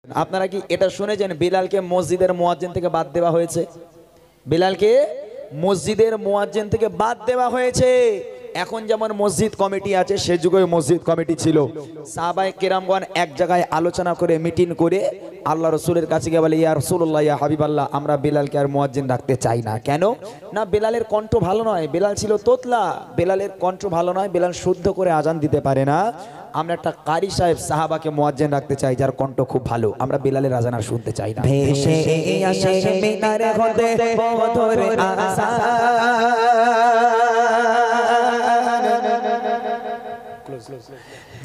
আপনারা কি এটা শুনেছেন বিলালকে মসজিদের মুয়াজ্জিন থেকে বাদ দেওয়া হয়েছে? বিলালকে মসজিদের মুয়াজ্জিন থেকে বাদ দেওয়া হয়েছে। এখন যেমন মসজিদ কমিটি আছে, সে যুগে মসজিদ কমিটি ছিল। সাহাবায়ে কেরামগণ এক জায়গায় আলোচনা করে মিটিং করে আল্লাহ রসুলের কাছে গিয়ে বলে, ইয়া রাসূলুল্লাহ, ইয়া হাবিবাল্লাহ, আমরা বিলালকে আর মুয়াজ্জিন রাখতে চাই না। কেন না? বিলালের কণ্ঠ ভালো নয়, বিলাল ছিল তোতলা, বিলালের কণ্ঠ ভালো নয়, বিলাল শুদ্ধ করে আজান দিতে পারে না। আমরা একটা কারি সাহেব সাহাবাকে মুয়াজ্জিন রাখতে চাই যার কণ্ঠ খুব ভালো, আমরা বিলালের আজান আর শুনতে চাই না। ভেসে আসে মিনারে হতে বদরে আসান,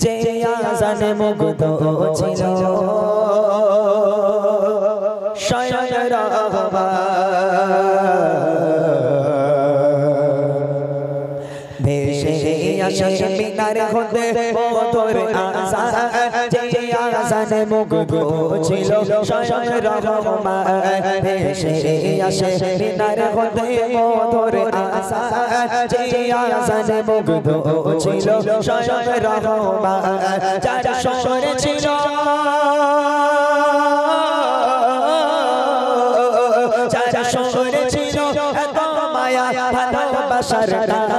যে আজানে মুগ্ধ ছিল স্বয়ং রহমান। ভেসে আসে মিনারে হতে বদরে আসান, যে আজানে মুগ্ধ ছিল স্বয়ং রহমান। ভেসে আসে মিনারে হতে বদরে আসান, যে আজানে মুগ্ধ ছিল স্বয়ং রহমান। যার শহরে ছিল এত মায়া ভালোবাসার টান,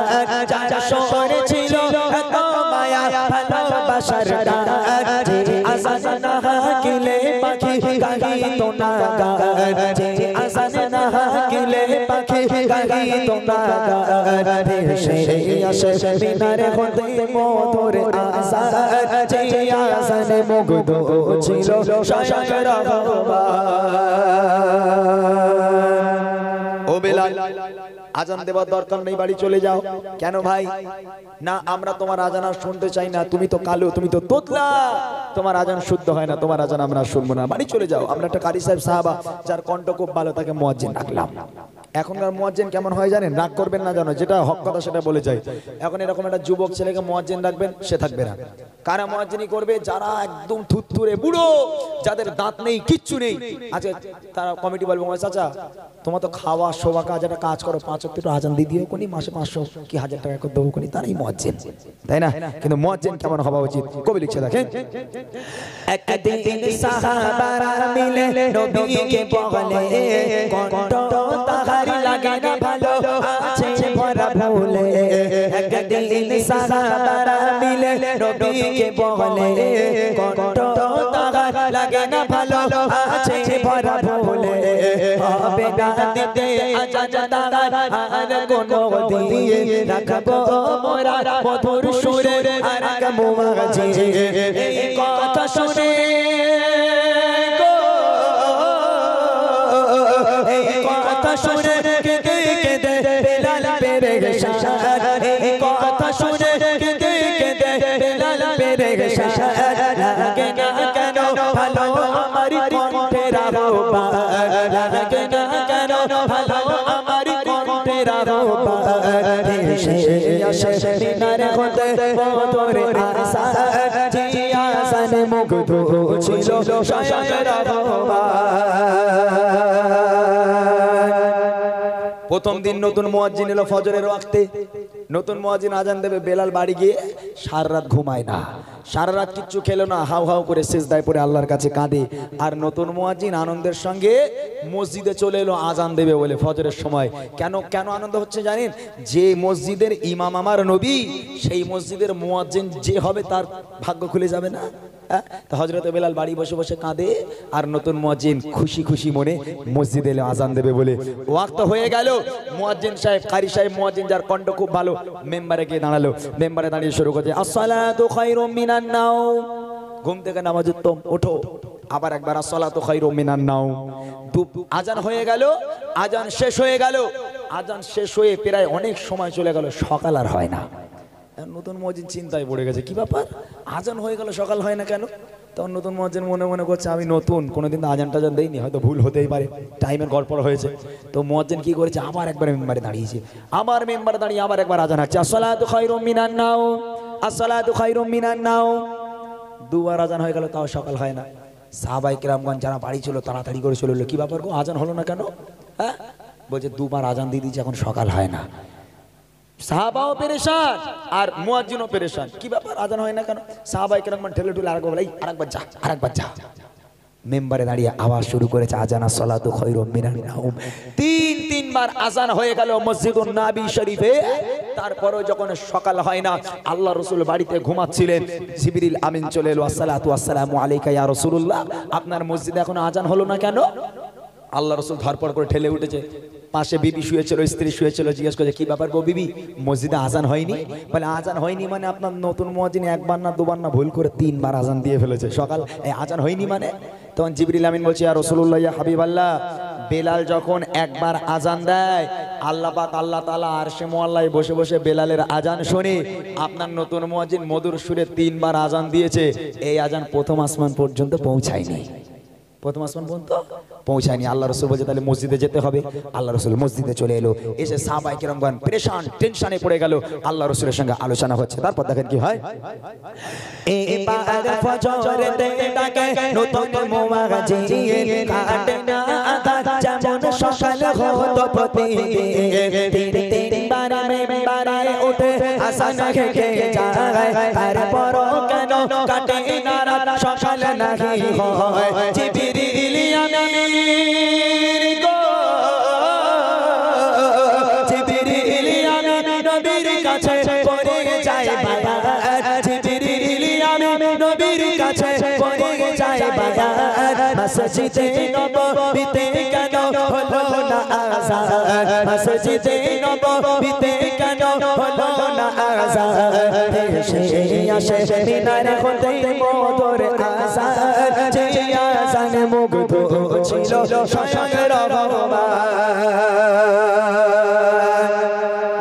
যার শহরে ছিল এত মায়া ভালোবাসার টান, যে আজান না হাকিলে পাখি গাহিত না গান, যে আজান না হাকিলে পাখি গাহিত না গান। ভেসে আসে মিনারে হতে মধুর আসান, যে আজানে মুগ্ধ ছিল স্বয়ং রহমান। ও বেলাল, আজান দেওয়ার দরকার নেই, বাড়ি চলে যাও। কেন ভাই? না, আমরা তোমার আজান আর শুনতে চাই না, তুমি তো কালো, তুমি তো তোতলা, তোমার আজান শুদ্ধ হয় না, তোমার আজান আমরা শুনবো না, বাড়ি চলে যাও। আমরা একটা কারি সাহেব সাহাবা যার কণ্ঠ খুব ভালো, তাকে মুয়াজ্জিন রাখলাম। এখনকার মুয়াজ্জিন কেমন হয় জানেন? রাগ করবেন না জানো, যেটা হক কথা সেটা বলে যায়। এখন এরকম একটা যুবক ছেলেকে মুয়াজ্জিন রাখবেন, সে থাকবে না। কারা মুয়াজ্জিনি করবে? যারা একদম থুতথুরে বুড়ো, যাদের দাঁত নেই, কিচ্ছু নেই। আচ্ছা, তারা কমিটি বলবো, চাচা তোমার তো খাওয়া শোভা কাজ, একটা কাজ করো, 5 ওয়াক্ত একটু আজান দিয়ে দিও কোনি, মাসে 500 কি 1000 টাকা করে দেবো কোনি, তারাই মুয়াজ্জিন, তাই না? কিন্তু মুয়াজ্জিন কেমন হওয়া উচিত? কবি লিখছে দেখেন, একদিন সাহাবারা মিলে নবীকে বলে, কণ্ঠ তাহার লাগে না ভালো, আছে ভরা ভুলে। একদিন সাহাবারা মিলে নবীকে বলে, কণ্ঠ তাহার লাগে না ভালো, আছে ভরা ভুলে। হবে না দিতে আজান তাহার আর কোনো দিয়ে, রাখবো মোরা মধুর সুরে আর মুয়াজ্জিন। এই কথা শুনে গো, এই কথা শুনে কেঁদে কেঁদে বেলাল পেরেশান, এই কথা শুনে কেঁদে কেঁদে বেলাল পেরেশান। লাগে না কেন ভালো আমার কণ্ঠের আহ্বান, লাগে না কেন ভালো আমার কণ্ঠের আহ্বান। ভেসে আসে মিনারে হতে বদরে আসান, যে আজানে মুগ্ধ ছিল স্বয়ং রহমান। প্রথম দিন নতুন মুয়াজ্জিন এলো ফজরের ওয়াক্তে। নতুন মুয়াজ্জিন আজান দেবে, বেলাল বাড়ি গিয়ে সারা রাত ঘুমায় না, সারা রাত কিচ্ছু খেলো না, হাউ হাউ করে সিজদায় পড়ে আল্লাহর কাছে কাঁদে। আর নতুন মুয়াজ্জিন আনন্দের সঙ্গে মসজিদে চলে এলো আজান দেবে বলে ফজরের সময়। কেন কেন আনন্দ হচ্ছে জানেন? যে মসজিদের ইমাম আমার নবী, সেই মসজিদের মুয়াজ্জিন যে হবে তার ভাগ্য খুলে যাবে না। তো হযরত বেলাল বাড়ি বসে বসে কাঁদে, আর নতুন মুয়াজ্জিন খুশি খুশি মনে মসজিদে এলে আজান দেবে বলে। ওয়াক্ত হয়ে গেল, মুয়াজ্জিন সাহেব, কারি সাহেব মুয়াজ্জিন যার কণ্ঠ খুব ভালো, মেম্বারে গিয়ে দাঁড়ালো। মেম্বারে দাঁড়িয়ে শুরু করছে, আসসালাতু খায়রুম মিনান নাওম, ঘুম থেকে নামাজ উত্তম, ওঠো। আবার একবার আসসালাতু খায়রুম মিনান নাওম। আজান হয়ে গেল, আজান শেষ হয়ে গেল, আজান শেষ হয়ে প্রায় অনেক সময় চলে গেল, সকাল আর হয় না। নতুন মুয়াজ্জিন চিন্তায় পড়ে গেছে, কি ব্যাপার, আজান হয়ে গেল সকাল হয় না কেন? তখন নতুন মুয়াজ্জিন মনে মনে করছে, আমি নতুন, কোনোদিন তো আজান টাজান দেইনি, হয়তো ভুল হতেই পারে, টাইমের গড়পড় হয়েছে। তো মুয়াজ্জিন কি করেছে, আবার একবার মেম্বারে দাঁড়িয়েছে, আবার মেম্বারে দাঁড়িয়ে আবার একবার আজান হাঁকছে, আসসালাতু খায়রুম মিনান নাওম, আসসালাতু খায়রুম মিনান নাওম। দুবার আজান হয়ে গেল, তাও সকাল হয় না। সাহাবায়ে কেরামগণ যারা বাড়ি ছিল তাড়াতাড়ি করে চলে এলো, কি ব্যাপার গো, আজান হলো না কেন? হ্যাঁ, বলছে দুবার আজান দিয়ে দিয়েছে, এখন সকাল হয় না। সাহাবাও পেরেশান আর মুয়াজ্জিনও পেরেশান, কি ব্যাপার আজান হয় না কেন? সাহাবায়ে কেরাম ঠেলে ঠেলে আরেকবার, এই আরেকবার যা, আরেকবার যা। মেম্বারে দাঁড়িয়ে আওয়াজ শুরু করেছে আজানা সলাতু খায়রুম মিনান নাওম। তিনবার আজান হয়ে গেল মসজিদুন নবী শরীফে। তারপরেও যখন সকাল হয় না, আল্লাহ রাসূল বাড়িতে ঘুমাচ্ছিলেন, জিবরিল আমিন চলে এলো, আসসালাতু আসসালামু আলাইকা ইয়া রাসূলুল্লাহ, আপনার মসজিদে এখনো আজান হলো না কেন? আল্লাহ রাসূল ধরপড় করে ঠেলে উঠেছে, পাশে বিবি শুয়েছিল, স্ত্রী শুয়েছিল, জিজ্ঞেস করছে কি ব্যাপার গো বিবি, মসজিদে আজান হয়নি? বলে আজান হয়নি মানে আপনার নতুন মুয়াজ্জিন একবার না দুবার না ভুল করে তিনবার আজান দিয়ে ফেলেছে সকাল, এই আজান হয়নি মানে? তখন জিবরিল আমিন বলছে ইয়া রাসূলুল্লাহ ইয়া হাবিবাল্লাহ, বেলাল যখন একবার আজান দেয়, আল্লাহ পাক আল্লাহ তাআলা আরশে মুআল্লায় বসে বসে বেলালের আজান শুনে আপনার নতুন মুয়াজ্জিন মধুর সুরে তিনবার আজান দিয়েছে, এই আজান প্রথম আসমান পর্যন্ত পৌঁছায়নি, প্রথম আসমান পর্যন্ত পৌঁছায়নি। আল্লাহ রাসূল বলছে তাহলে মসজিদে যেতে হবে। আল্লাহ রাসূল মসজিদে চলে এলো, এসে সাহাবায়ে কেরামগণ পেরেশান টেনশনে পড়ে গেল। আল্লাহ রাসূলের সঙ্গে আলোচনা হচ্ছে, তারপর দেখেন কি হয়। এবার ফজরেতে ডাকে নতুন মুয়াজ্জিন, কাটে না আযান যেমন সকাল হতো প্রতিদিন। তিনবার মেম্বারে উঠে আযান খেকে যায়, তারপরও কেন কাটে না রাত সকাল নাহি হয়। জিবরিল আমিন গো, জিবরিল আমিন নবীর কাছে পড়ে যায় বায়াত, জিবরিল আমিন নবীর কাছে পড়ে যায় বায়াত। মসজিদে নববীতে কেন হলো না আযান, মসজিদে নববীতে কেন হলো না আযান। এসে আসে মিনার হতে মধুর আযান, যে আযান মুগ্ধ ছিল স্বয়ং রহমান।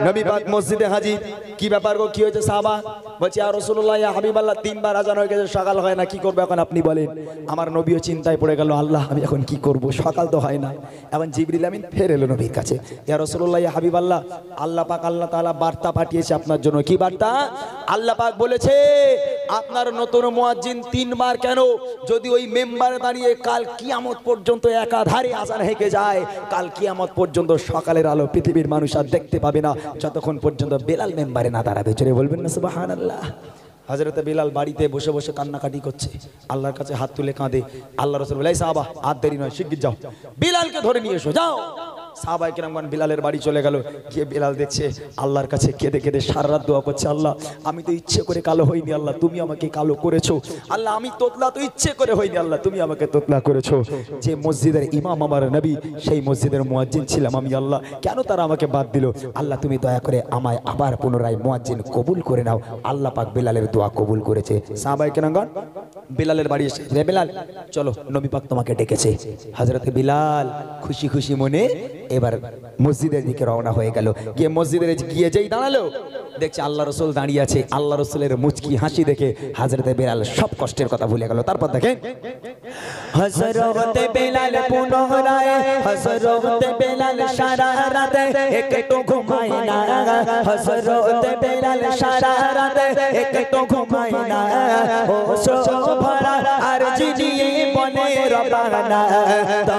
নবী পাক মসজিদে হাজির, কি ব্যাপার গো, কি হয়েছে সাহাবা? বলছে ইয়া রাসূলুল্লাহ ইয়া হাবিবাল্লাহ, তিনবার আজান হয়ে গেছে, সকাল হয় না, কি করবো এখন আপনি বলেন। আমার নবীও চিন্তায় পড়ে গেল, আল্লাহ আমি এখন কি করব, সকাল তো হয় না। এখন জিবরিল আমিন ফের এলো নবীর কাছে, ইয়া রাসূলুল্লাহ ইয়া হাবিবাল্লাহ, আল্লাহ পাক আল্লাহ তাআলা বার্তা পাঠিয়েছে আপনার জন্য। কি বার্তা? আল্লাহ পাক বলেছে আপনার নতুন মুয়াজ্জিন তিনবার কেন, যদি ওই মেম্বারে দাঁড়িয়ে কাল কিয়ামত পর্যন্ত একাধারে আজান হেঁকে যায়, কাল কিয়ামত পর্যন্ত সকালের আলো পৃথিবীর মানুষ আর দেখতে পাবে না, যতক্ষণ পর্যন্ত বেলাল মেম্বারে না দাঁড়াবে। চলে বলবেন না সুবহানাল্লাহ। হযরত বেলাল বাড়িতে বসে বসে কান্নাকাটি করছে, আল্লাহর কাছে হাত তুলে কাঁদে। আল্লাহ রাসূল বলে, এই সাহাবা আর দেরি নয়, শিগগির যাও, বেলালকে ধরে নিয়ে এসো, যাও। সাহাবায়ে কেরামগণ বেলালের বাড়ি চলে গেল, গিয়ে বেলাল দেখছে আল্লাহর কাছে কেঁদে কেঁদে সারা রাত দোয়া করছে, আল্লাহ আমি তো ইচ্ছে করে কালো হইনি, আল্লাহ তুমি আমাকে কালো করেছো, আল্লাহ আমি তোতলা তো ইচ্ছে করে হইনি, আল্লাহ তুমি আমাকে তোতলা করেছো। যে মসজিদের ইমাম আমার নবী, সেই মসজিদের মুয়াজ্জিন ছিলাম আমি, আল্লাহ কেন তারা আমাকে বাদ দিল, আল্লাহ তুমি দয়া করে আমায় আবার পুনরায় মুয়াজ্জিন কবুল করে নাও। আল্লাহ পাক বেলালের দোয়া কবুল করেছে। সাহাবায়ে কেরামগণ বেলালের বাড়ি এসে, রে বেলাল চলো, নবী পাক তোমাকে ডেকেছে। হযরত বেলাল খুশি খুশি মনে এবার মসজিদের দিকে রওনা হয়ে গেল। গিয়ে মসজিদের গিয়ে যেই দাঁড়ালো, দেখছে আল্লাহ রাসূল দাঁড়িয়ে আছে। আল্লাহ রাসূলের মুচকি হাসি দেখে হযরত বেলাল সব কষ্টের কথা ভুলে গেল। তারপর দেখেন হযরত বেলাল পুনরায়, হযরত বেলাল সারা রাত একটু ঘুমায় না, হযরত বেলাল সারা রাত একটু ঘুমায় না। ও সোভরা আর জিনিয়ে বলে রবানা,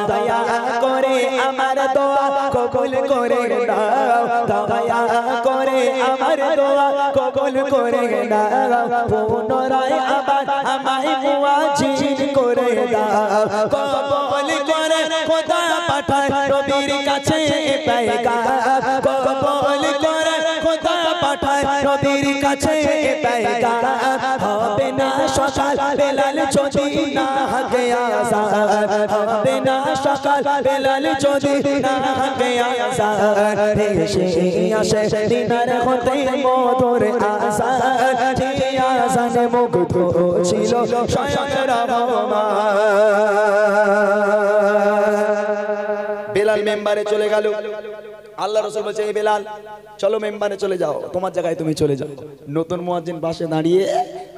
দয়া করে আমার দোয়া কবুল করে দাও, দয়া করে আমার দোয়া কবুল করে দাও। পুনরায় আবার আমায় মুয়াজ্জিন করে দাও, কবুল করে খোদা পাঠায় নবীর কাছে পেগাম, কবুল করে খোদা পাঠায় নবীর কাছে পেগাম। হবে না সকাল বেলাল যদি না হাকে আযান, হবে না সকাল বেলাল যদি না হাকে আযান। এসে আসে দিনার হতে মধুর আযান, যে আযানে মুগ্ধ ছিল স্বয়ং রহমান। বেলাল মেম্বারে চলে গেল। আল্লাহ রাসূল বলছে, এই বেলাল চলো মেম্বারে চলে যাও, তোমার জায়গায় তুমি চলে যাও। নতুন মুয়াজ্জিন পাশে দাঁড়িয়ে,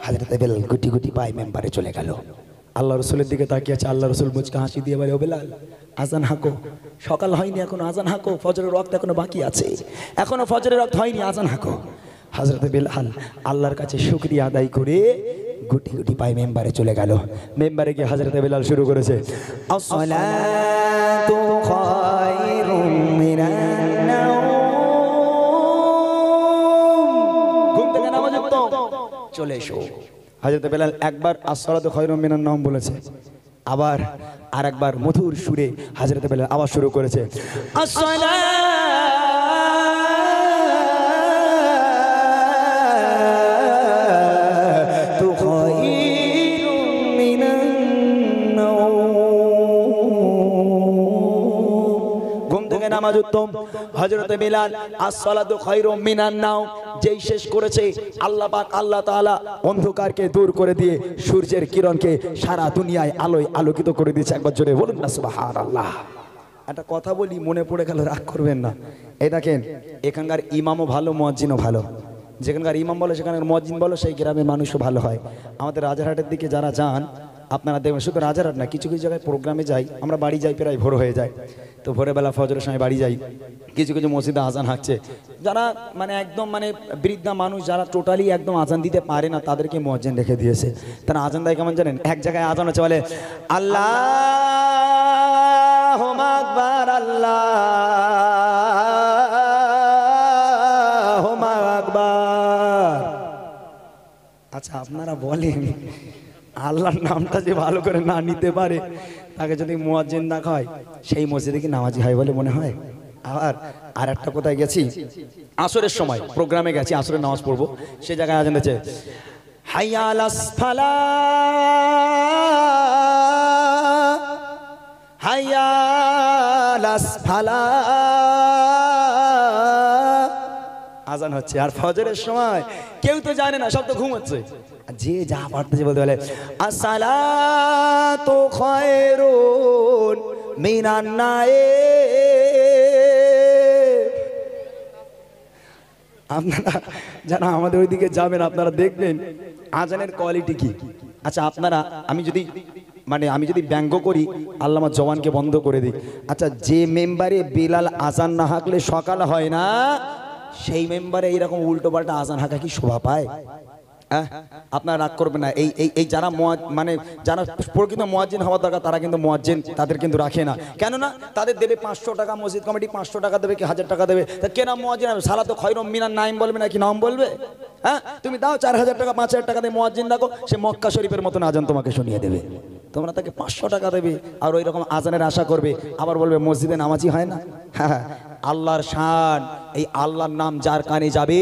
হযরত বেলাল গুটি গুটি পায়ে মেম্বারে চলে গেল। আল্লাহ রাসূলের দিকে তাকিয়ে আছে। আল্লাহ রাসূল মুচকি হাসি দিয়ে বলে, ও বেলাল আজান হাঁকো, সকাল হয়নি এখনো, আজান হাঁকো, ফজরের ওয়াক্ত এখনো বাকি আছে, এখনো ফজরের ওয়াক্ত হয়নি, আজান হাঁকো। হযরত বেলাল আল্লাহর কাছে শুকরিয়া আদায় করে গুটি গুটি পায়ে মেম্বারে চলে গেল। মেম্বারে গিয়ে হযরত বেলাল শুরু করেছে, আসসালাতু খায়রুম মিনান নাওম। ঘুম থেকে নামাজ উঠতো, চলে এসো। হযরত বেলাল একবার আসসালাতু খায়রুম মিনান নাওম বলেছে, আবার আরেকবার মধুর সুরে হযরত বেলাল আওয়াজ শুরু করেছে, আসসালাতু খায়রুম মিনান নাওম। ঘুম থেকে নামাজ উত্তম। হযরত বেলাল আসসালাতু খায়রুম মিনান নাওম যেই শেষ করেছে, আল্লাহ পাক আল্লাহ তাআলা অন্ধকারকে দূর করে দিয়ে সূর্যের কিরণকে সারা দুনিয়ায় আলোয় আলোকিত করে দিয়েছে। একবার জোরে বলুন না সুবহানাল্লাহ। একটা কথা বলি, মনে পড়ে গেল, রাগ করবেন না। এই দেখেন, এখানকার ইমামও ভালো, মুয়াজ্জিনও ভালো। যেখানকার ইমাম বলো, সেখানকার মুয়াজ্জিন বলো, সেই গ্রামের মানুষও ভালো হয়। আমাদের রাজারহাটের দিকে যারা যান আপনারা দেখবেন, শুধু রাজারহাট না, কিছু কিছু জায়গায় প্রোগ্রামে যাই আমরা, বাড়ি যাই প্রায় ভোর হয়ে যায়। তো ভোরবেলা ফজরের সময় বাড়ি যাই, কিছু কিছু মসজিদে আজান হাঁকছে। যারা মানে একদম মানে বৃদ্ধা মানুষ, যারা টোটালি একদম আজান দিতে পারে না, তাদেরকে মুয়াজ্জিন রেখে দিয়েছে। তারা আজান দেয় কেমন জানেন? এক জায়গায় আজান হচ্ছে, বলে আল্লাহু আকবার, আল্লাহু আকবার। আচ্ছা, আপনারা বলেন, আল্লাহর নামটা যে ভালো করে না নিতে পারে, তাকে যদি মুয়াজ্জিন না হয়, সেই মসজিদে কি নামাজি হয় বলে মনে হয়? আর একটা কোথায় গেছি, আসরের সময় প্রোগ্রামে গেছি, আসরের নামাজ পড়বো, সে জায়গায় আজান দিয়েছে, হাইয়া আলাস ফালাহ, হাইয়া আলাস ফালাহ, আজান হচ্ছে। আর ফজরের সময় কেউ তো জানে না, সব তো ঘুমোচ্ছে। যে যা পারতেছে বলতে বলে আসসালাতু খায়রুন মিনান নাওম। আপনারা যারা আমাদের ওইদিকে যাবেন, আপনারা দেখবেন আজানের কোয়ালিটি কি। আচ্ছা আপনারা, আমি যদি ব্যঙ্গ করি, আল্লাহ আমার জবানকে বন্ধ করে দিই। আচ্ছা, যে মেম্বারে বেলাল আজান না হাঁকলে সকাল হয় না, সেই মেম্বারে এইরকম উল্টো পাল্টা আজান হাঁকা কি শোভা পায়? আপনারা রাগ করবেন না। এই যারা মানে যারা প্রকৃত মুয়াজ্জিন হওয়া দরকার, তারা কিন্তু মুয়াজ্জিন তাদের কিন্তু রাখে না। কেননা তাদের দেবে 500 টাকা, মসজিদ কমিটি 500 টাকা দেবে কি 1000 টাকা দেবে, তা কেনা মুয়াজ্জিন হবে? সালাতু খায়রুম মিনান নাওম বলবে নাকি নাম বলবে? হ্যাঁ, তুমি দাও 4000 টাকা, 5000 টাকা দিয়ে মুয়াজ্জিন রাখো, সে মক্কা শরীফের মতন আজান তোমাকে শুনিয়ে দেবে। তোমরা তাকে 500 টাকা দেবে আর ওই রকম আজানের আশা করবে, আবার বলবে মসজিদে নামাজি হয় না। হ্যাঁ, আল্লাহর শান, এই আল্লাহর নাম যার কানে যাবে,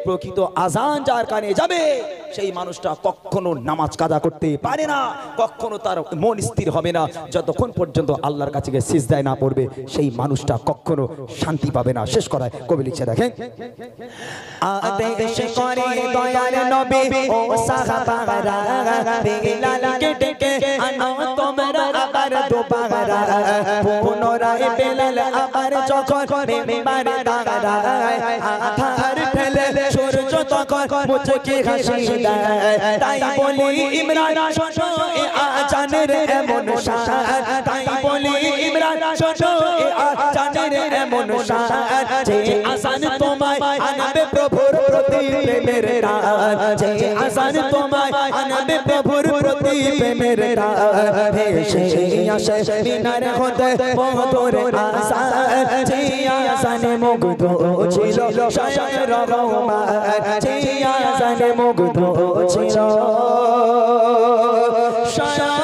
প্রকৃত আজান যার কানে যাবে, সেই মানুষটা কখনো নামাজ কাজা করতে পারে না, কখনো তার মন স্থির হবে না যতক্ষণ পর্যন্ত আল্লাহর কাছে গিয়ে সিজদায় না পড়বে। সেই মানুষটা কখনো শান্তি পাবে না। শেষ করায় কবি লিখছে, দেখেন, আদেশ করে দয়ার নবী ও সাহাবারা, বেলালকে ডেকে আনো তোমরা আবার দুবারা। পুনরায় বেলাল আবার যখন মেম্বারে দাঁড়ায়, আধার ঠেলে সূর্য তখন মুচকি হাসি দেয়। তাই বলি ইমরান শোনো এ আজানের এমন শান, তাই বলি ইমরান শোনো এ আজানের এমন শান, যে আজান তোমায় আনবে প্রভুর প্রতি প্রেমের টান, যে আজান তোমায় আনবে প্রভুর প্রতি প্রেমের টান। ভেসে আসে মিনার হতে মধুর আজান, যে আজানে মুগ্ধ ছিল শায়ের রহমান, যে আজানে মুগ্ধ ছিল শায়ের